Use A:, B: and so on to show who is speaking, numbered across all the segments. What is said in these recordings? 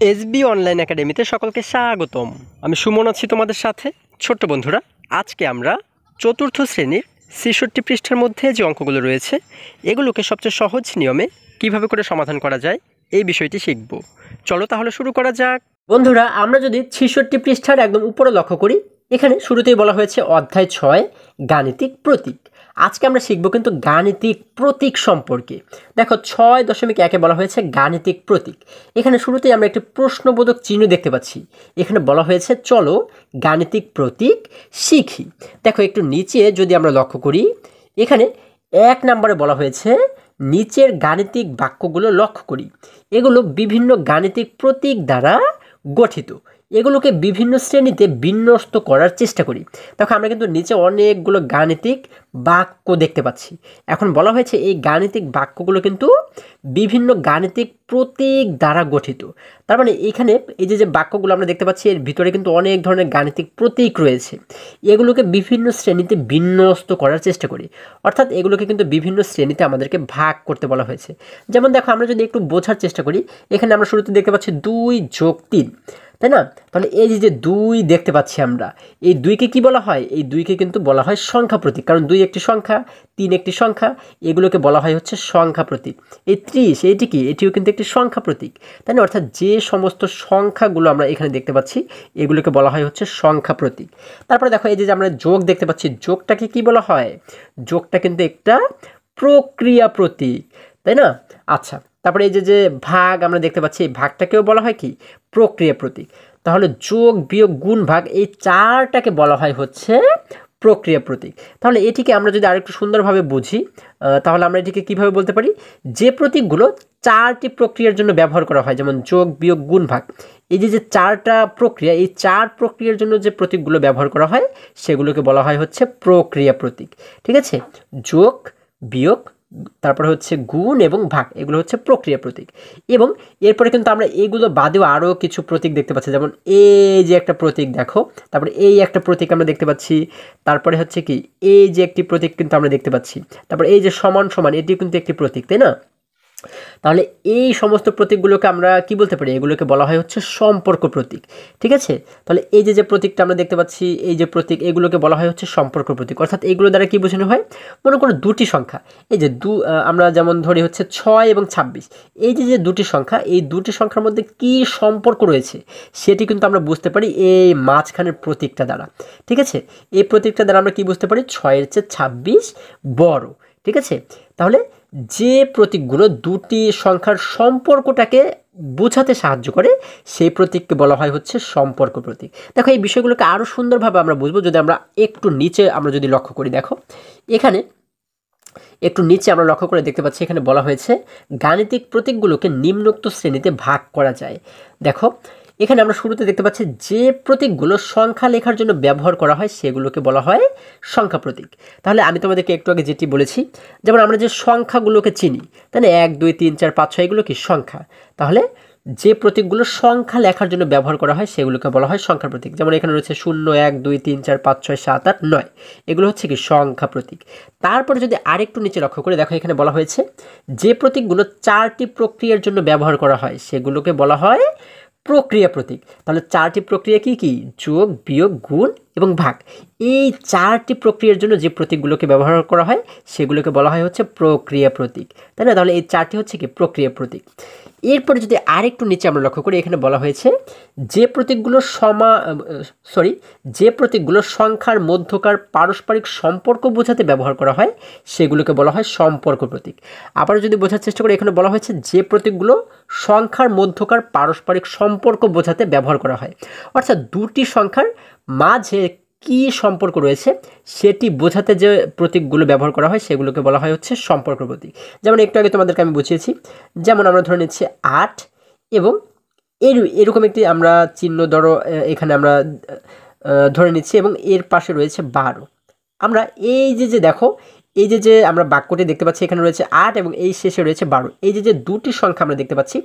A: SB online একাডেমিতে সকলকে স্বাগতম। আমি সুমন আছি তোমাদের সাথে। ছোট্ট বন্ধুরা, আজকে আমরা চতুর্থ শ্রেণীর ৬৬ পৃষ্ঠার মধ্যে যে অঙ্কগুলো রয়েছে এগুলোকে সবচেয়ে সহজ নিয়মে কিভাবে করে সমাধান করা যায় এই বিষয়টি শিখব। চলো তাহলে শুরু করা যাক। বন্ধুরা, আমরা যদি ৬৬ পৃষ্ঠার একদম উপরে লক্ষ্য করি, এখানে শুরুতেই বলা হয়েছে অধ্যায় ৬ গাণিতিক প্রতীক। আজকে আমরা শিখব কিন্তু গাণিতিক প্রতীক সম্পর্কে। দেখো ৬.১-এ বলা হয়েছে গাণিতিক প্রতীক। এখানে শুরুতেই আমরা একটি প্রশ্নবোধক চিহ্ন দেখতে পাচ্ছি। এখানে বলা হয়েছে চলো গাণিতিক প্রতীক শিখি। দেখো একটু নিচে যদি আমরা লক্ষ্য করি, এখানে ১ নম্বরে বলা হয়েছে নিচের গাণিতিক বাক্যগুলো লক্ষ্য করি। এগুলো বিভিন্ন গাণিতিক প্রতীক দ্বারা গঠিত। এগুলোকে বিভিন্ন শ্রেণীতে বিন্যস্ত করার চেষ্টা করি। দেখো আমরা কিন্তু নিচে অনেকগুলো গাণিতিক বাক্য দেখতে পাচ্ছি। এখন বলা হয়েছে এই গাণিতিক বাক্যগুলো কিন্তু বিভিন্ন গাণিতিক প্রতীক দ্বারা গঠিত। তার মানে এখানে এই যে বাক্যগুলো আমরা দেখতে পাচ্ছি এর ভিতরে কিন্তু অনেক ধরনের গাণিতিক প্রতীক রয়েছে। এগুলোকে বিভিন্ন শ্রেণীতে বিন্যস্ত করার চেষ্টা করি, অর্থাৎ এগুলোকে কিন্তু বিভিন্ন শ্রেণীতে আমাদেরকে ভাগ করতে বলা হয়েছে। যেমন দেখো আমরা যদি একটু বোঝার চেষ্টা করি, এখানে আমরা শুরুতে দেখতে পাচ্ছি ২ + ৩, তাই না? তাহলে এই যে ২ দেখতে পাচ্ছি আমরা, এই ২কে কি বলা হয়? এই ২কে কিন্তু বলা হয় সংখ্যা প্রতীক, কারণ ২ একটি সংখ্যা, ৩ একটি সংখ্যা, এগুলোকে বলা হয় হচ্ছে সংখ্যা প্রতীক। এই ৩০ এইটি কি? এটিও কিন্তু একটি সংখ্যা প্রতীক, তাই না? অর্থাৎ যে সমস্ত সংখ্যাগুলো আমরা এখানে দেখতে পাচ্ছি এগুলোকে বলা হয় হচ্ছে সংখ্যা প্রতীক। তারপরে দেখো এই যে আমরা যোগ দেখতে পাচ্ছি, যোগটাকে কি বলা হয়? যোগটা কিন্তু একটা প্রক্রিয়া প্রতীক, তাই না? আচ্ছা, তারপরে এই যে ভাগ আমরা দেখতে পাচ্ছি, এই ভাগটাকেও বলা হয় কি? প্রক্রিয়া প্রতীক। তাহলে যোগ বিয়োগ গুণ ভাগ এই ৪টাকে বলা হয় হচ্ছে প্রক্রিয়া প্রতীক। তাহলে এটিকে আমরা যদি আরেকটু সুন্দরভাবে বুঝি, তাহলে আমরা এটিকে কিভাবে বলতে পারি? যে প্রতীকগুলো ৪টি প্রক্রিয়ার জন্য ব্যবহার করা হয়, যেমন যোগ বিয়োগ গুণ ভাগ, এই যে ৪টা প্রক্রিয়া, এই ৪ প্রক্রিয়ার জন্য যে প্রতীকগুলো ব্যবহার করা হয় সেগুলোকে বলা হয় হচ্ছে প্রক্রিয়া প্রতীক। ঠিক আছে? যোগ বিয়োগ, তারপরে হচ্ছে গুণ এবং ভাগ, এগুলো হচ্ছে প্রক্রিয়া প্রতীক। এবং এরপরে কিন্তু আমরা এগুলো বাদেও আরও কিছু প্রতীক দেখতে পাচ্ছি, যেমন এই যে একটা প্রতীক দেখো, তারপরে এই একটা প্রতীক আমরা দেখতে পাচ্ছি, তারপরে হচ্ছে কি এই যে একটি প্রতীক কিন্তু আমরা দেখতে পাচ্ছি, তারপরে এই যে সমান সমান, এটিও কিন্তু একটি প্রতীক, তাই না? তাহলে এই সমস্ত প্রতীকগুলোকে আমরা কি বলতে পারি? এগুলোকে বলা হয় হচ্ছে সম্পর্ক প্রতীক। ঠিক আছে? তাহলে এই যে প্রতীকটা আমরা দেখতে পাচ্ছি, এই যে প্রতীক, এগুলোকে বলা হয় হচ্ছে সম্পর্ক প্রতীক। অর্থাৎ এগুলো দ্বারা কি বোঝানো হয়? মনে করো দুটি সংখ্যা, এই যে আমরা যেমন ধরি হচ্ছে ৬ এবং ২৬, এই যে দুটি সংখ্যা, এই দুটি সংখ্যার মধ্যে কি সম্পর্ক রয়েছে সেটি কিন্তু আমরা বুঝতে পারি এই মাঝখানের প্রতীকটা দ্বারা। ঠিক আছে? এই প্রতীকটা দ্বারা আমরা কি বুঝতে পারি? ৬-এর চেয়ে ২৬ বড়। ঠিক আছে? তাহলে যে প্রতীকগুলো দুটি সংখ্যার সম্পর্কটাকে বোঝাতে সাহায্য করে সেই প্রতীককে বলা হয় হচ্ছে সম্পর্ক প্রতীক। দেখো এই বিষয়গুলোকে আরও সুন্দরভাবে আমরা বুঝবো যদি আমরা একটু নিচে আমরা যদি লক্ষ্য করি। দেখো এখানে একটু নিচে আমরা লক্ষ্য করে দেখতে পাচ্ছি, এখানে বলা হয়েছে গাণিতিক প্রতীকগুলোকে নিম্নোক্ত শ্রেণীতে ভাগ করা যায়। দেখো এখানে আমরা শুরুতে দেখতে পাচ্ছি যে প্রতীকগুলো সংখ্যা লেখার জন্য ব্যবহার করা হয় সেগুলোকে বলা হয় সংখ্যা প্রতীক। তাহলে আমি তোমাদেরকে একটু আগে যেটি বলেছি, যেমন আমরা যে সংখ্যাগুলোকে চিনি, তাই না? ১, ২, ৩, ৪, ৫, ৬ এগুলো কি সংখ্যা। তাহলে যে প্রতীকগুলো সংখ্যা লেখার জন্য ব্যবহার করা হয় সেগুলোকে বলা হয় সংখ্যা প্রতীক। যেমন এখানে রয়েছে ০, ১, ২, ৩, ৪, ৫, ৬, ৭, ৮, ৯, এগুলো হচ্ছে কি সংখ্যা প্রতীক। তারপরে যদি আরেকটু নিচে লক্ষ্য করে দেখো, এখানে বলা হয়েছে যে প্রতীকগুলো ৪টি প্রক্রিয়ার জন্য ব্যবহার করা হয় সেগুলোকে বলা হয় প্রক্রিয়া প্রতীক। তাহলে ৪টি প্রক্রিয়া কি কি? যোগ বিয়োগ গুণ এবং ভাগ, এই ৪টি প্রক্রিয়ার জন্য যে প্রতীকগুলোকে ব্যবহার করা হয় সেগুলোকে বলা হয় হচ্ছে প্রক্রিয়া প্রতীক, তাই না? তাহলে এই ৪টি হচ্ছে কি প্রক্রিয়া প্রতীক। এরপরে যদি আরেকটু নিচে আমরা লক্ষ্য করি, এখানে বলা হয়েছে যে প্রতীকগুলো সংখ্যার মধ্যকার পারস্পরিক সম্পর্ক বোঝাতে ব্যবহার করা হয় সেগুলোকে বলা হয় সম্পর্ক প্রতীক। আবার যদি বোঝার চেষ্টা করি, এখানে বলা হয়েছে যে প্রতীকগুলো সংখ্যার মধ্যকার পারস্পরিক সম্পর্ক বোঝাতে ব্যবহার করা হয়, অর্থাৎ দুটি সংখ্যার মাঝে কি সম্পর্ক রয়েছে সেটি বোঝাতে যে প্রতীকগুলো ব্যবহার করা হয় সেগুলোকে বলা হয় হচ্ছে সম্পর্ক প্রতীক। যেমন একটু আগে তোমাদেরকে আমি বুঝিয়েছি, যেমন আমরা ধরে নিচ্ছি ৮ এবং এরকম একটি আমরা চিহ্ন ধরো এখানে আমরা ধরে নিচ্ছি এবং এর পাশে রয়েছে ১২। আমরা এই যে দেখো এই যে আমরা বাক্যটি দেখতে পাচ্ছি, এখানে রয়েছে ৮ এবং এই শেষে রয়েছে ১২। এই যে দুটি সংখ্যা আমরা দেখতে পাচ্ছি,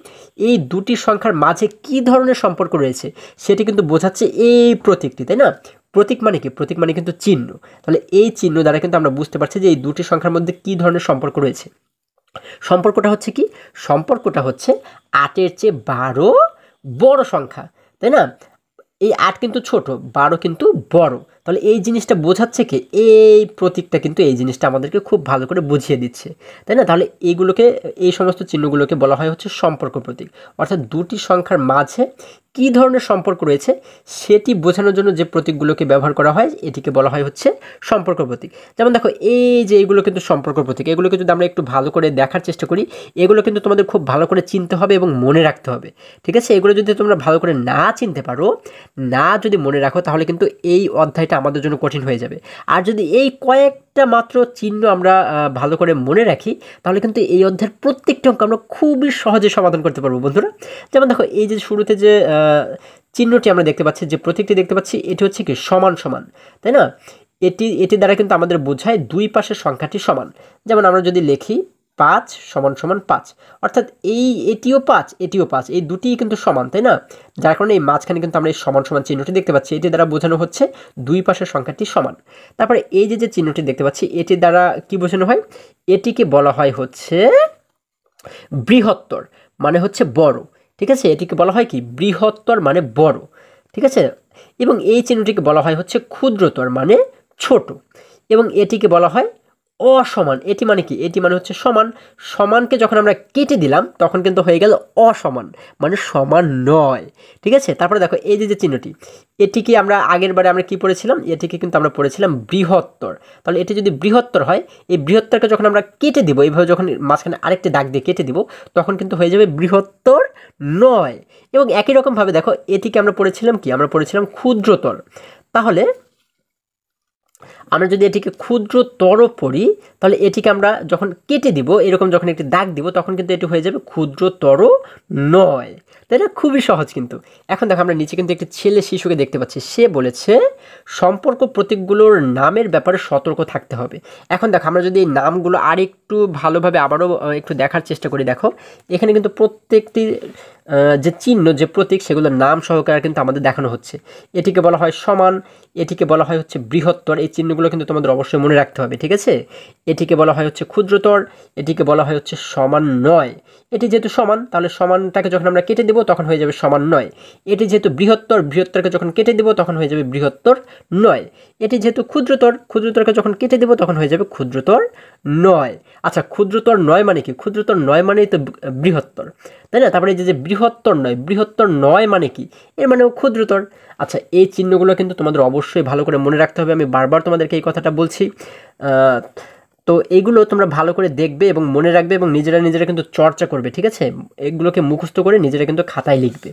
A: এই দুটি সংখ্যার মাঝে কি ধরনের সম্পর্ক রয়েছে সেটি কিন্তু বোঝাচ্ছে এই প্রতীকটি, তাই না? প্রতীক মানে কি? প্রতীক মানে কিন্তু চিহ্ন। তাহলে এই চিহ্ন দ্বারা কিন্তু আমরা বুঝতে পারছি যে এই দুটি সংখ্যার মধ্যে কি ধরনের সম্পর্ক রয়েছে। সম্পর্কটা হচ্ছে কি? সম্পর্কটা হচ্ছে ৮-এর চেয়ে ১২ বড় সংখ্যা, তাই না? এই 8 কিন্তু ছোট, 12 কিন্তু বড়। তাহলে এই জিনিসটা বোঝাচ্ছে কি, এই প্রতীকটা কিন্তু এই জিনিসটা আমাদেরকে খুব ভালো করে বুঝিয়ে দিচ্ছে, তাই না? তাহলে এইগুলোকে, এই সমস্ত চিহ্নগুলোকে বলা হয় হচ্ছে সম্পর্ক প্রতীক। অর্থাৎ দুটি সংখ্যার মাঝে কী ধরনের সম্পর্ক রয়েছে সেটি বোঝানোর জন্য যে প্রতীকগুলোকে ব্যবহার করা হয় এটিকে বলা হয় হচ্ছে সম্পর্ক প্রতীক। যেমন দেখো, এই যে এইগুলো কিন্তু সম্পর্ক প্রতীক, এগুলোকে যদি আমরা একটু ভালো করে দেখার চেষ্টা করি, এগুলো কিন্তু তোমাদের খুব ভালো করে চিনতে হবে এবং মনে রাখতে হবে, ঠিক আছে? এগুলো যদি তোমরা ভালো করে না চিনতে পারো, না যদি মনে রাখো, তাহলে কিন্তু এই অধ্যায়টা আমাদের জন্য কঠিন হয়ে যাবে। আর যদি এই কয়েকটা মাত্র চিহ্ন আমরা ভালো করে মনে রাখি, তাহলে কিন্তু এই অধ্যায়ের প্রত্যেকটা অঙ্ক আমরা খুবই সহজে সমাধান করতে পারবো বন্ধুরা। যেমন দেখো, এই যে শুরুতে যে চিহ্নটি আমরা দেখতে পাচ্ছি, যে প্রতীকটি দেখতে পাচ্ছি, এটি হচ্ছে কি সমান সমান, তাই না? এটি দ্বারা কিন্তু আমাদের বোঝায় দুই পাশের সংখ্যাটি সমান। যেমন আমরা যদি লিখি 5 সমান সমান 5, অর্থাৎ এটিও 5 এটিও 5, এই দুটিই কিন্তু সমান, তাই না? যার কারণে এই মাঝখানে কিন্তু আমরা এই সমান সমান চিহ্নটি দেখতে পাচ্ছি, এটি দ্বারা বোঝানো হচ্ছে দুই পাশের সংখ্যাটি সমান। তারপরে এই যে চিহ্নটি দেখতে পাচ্ছি, এটি দ্বারা কি বোঝানো হয়? এটিকে বলা হয় হচ্ছে বৃহত্তর, মানে হচ্ছে বড়, ঠিক আছে? এটিকে বলা হয় কি, বৃহত্তর মানে বড়, ঠিক আছে? এবং এই চিহ্নটিকে বলা হয় হচ্ছে ক্ষুদ্রতর মানে ছোট, এবং এটিকে বলা হয় অসমান। এটি মানে কি? এটি মানে হচ্ছে সমান। সমানকে যখন আমরা কেটে দিলাম তখন কিন্তু হয়ে গেল অসমান, মানে সমান নয়, ঠিক আছে? তারপরে দেখো, এই যে চিহ্নটি, এটিকে আমরা আগের বারে আমরা কি পড়েছিলাম? এটিকে কিন্তু আমরা পড়েছিলাম বৃহত্তর। তাহলে এটি যদি বৃহত্তর হয়, এই বৃহত্তরকে যখন আমরা কেটে দিব, এইভাবে যখন মাঝখানে আরেকটি দাগ দিয়ে কেটে দিব, তখন কিন্তু হয়ে যাবে বৃহত্তর নয়। এবং একই রকমভাবে দেখো, এটিকে আমরা পড়েছিলাম কি? আমরা পড়েছিলাম ক্ষুদ্রতর। তাহলে আমরা যদি এটিকে ক্ষুদ্রতর পড়ি, তাহলে এটিকে আমরা যখন কেটে দিব, এরকম যখন একটি দাগ দিব, তখন কিন্তু এটি হয়ে যাবে ক্ষুদ্রতর নয়, তাই না? খুবই সহজ কিন্তু। এখন দেখো, আমরা নিচে কিন্তু একটি ছেলে শিশুকে দেখতে পাচ্ছি, সে বলেছে সম্পর্ক প্রতীকগুলোর নামের ব্যাপারে সতর্ক থাকতে হবে। এখন দেখো, আমরা যদি এই নামগুলো আর একটু ভালোভাবে আবারও একটু দেখার চেষ্টা করি, দেখো এখানে কিন্তু প্রত্যেকটি যে চিহ্ন, যে প্রতীক, সেগুলোর নাম সহকারে কিন্তু আমাদের দেখানো হচ্ছে। এটিকে বলা হয় সমান, এটিকে বলা হয় হচ্ছে বৃহত্তর, এই চিহ্নগুলো কিন্তু তোমাদের অবশ্যই মনে রাখতে হবে, ঠিক আছে? এটিকে বলা হয় হচ্ছে ক্ষুদ্রতর, এটিকে বলা হয় হচ্ছে সমান নয়। এটি যেহেতু সমান, তাহলে সমানটাকে যখন আমরা কেটে দেবো তখন হয়ে যাবে সমান নয়। এটি যেহেতু বৃহত্তর, বৃহত্তরকে যখন কেটে দেবো তখন হয়ে যাবে বৃহত্তর নয়। এটি যেহেতু ক্ষুদ্রতর, ক্ষুদ্রতরকে যখন কেটে দেবো তখন হয়ে যাবে ক্ষুদ্রতর নয়। আচ্ছা, ক্ষুদ্রতর নয় মানে কি? ক্ষুদ্রতর নয় মানেই তো বৃহত্তর, তাই না? তারপরে এই যে বৃহত্তর নয়, বৃহত্তর নয় মানে কি? এর মানেও ক্ষুদ্রতর। আচ্ছা, এই চিহ্নগুলো কিন্তু তোমাদের অবশ্যই ভালো করে মনে রাখতে হবে, আমি বারবার তোমাদেরকে এই কথাটা বলছি। তো এইগুলো তোমরা ভালো করে দেখবে এবং মনে রাখবে, এবং নিজেরা কিন্তু চর্চা করবে, ঠিক আছে? এগুলোকে মুখস্থ করে নিজেরা কিন্তু খাতায় লিখবে,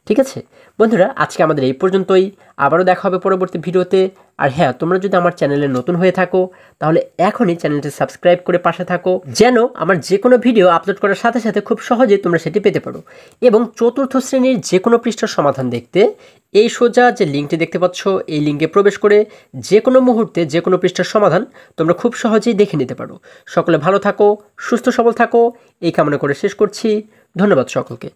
A: ঠিক আছে? বন্ধুরা, আজকে আমাদের এই পর্যন্তই। আবারও দেখা হবে পরবর্তী ভিডিওতে। আর হ্যাঁ, তোমরা যদি আমার চ্যানেলে নতুন হয়ে থাকো, তাহলে এখনই চ্যানেলটি সাবস্ক্রাইব করে পাশে থাকো, যেন আমার যে কোনো ভিডিও আপলোড করার সাথে সাথে খুব সহজেই তোমরা সেটি পেতে পারো। এবং চতুর্থ শ্রেণীর যে কোনো পৃষ্ঠার সমাধান দেখতে এই সোজা যে লিঙ্কটি দেখতে পাচ্ছ, এই লিঙ্কে প্রবেশ করে যে কোনো মুহূর্তে যে কোনো পৃষ্ঠার সমাধান তোমরা খুব সহজেই দেখে নিতে পারো। সকলে ভালো থাকো, সুস্থ সবল থাকো, এই কামনা করে শেষ করছি। ধন্যবাদ সকলকে।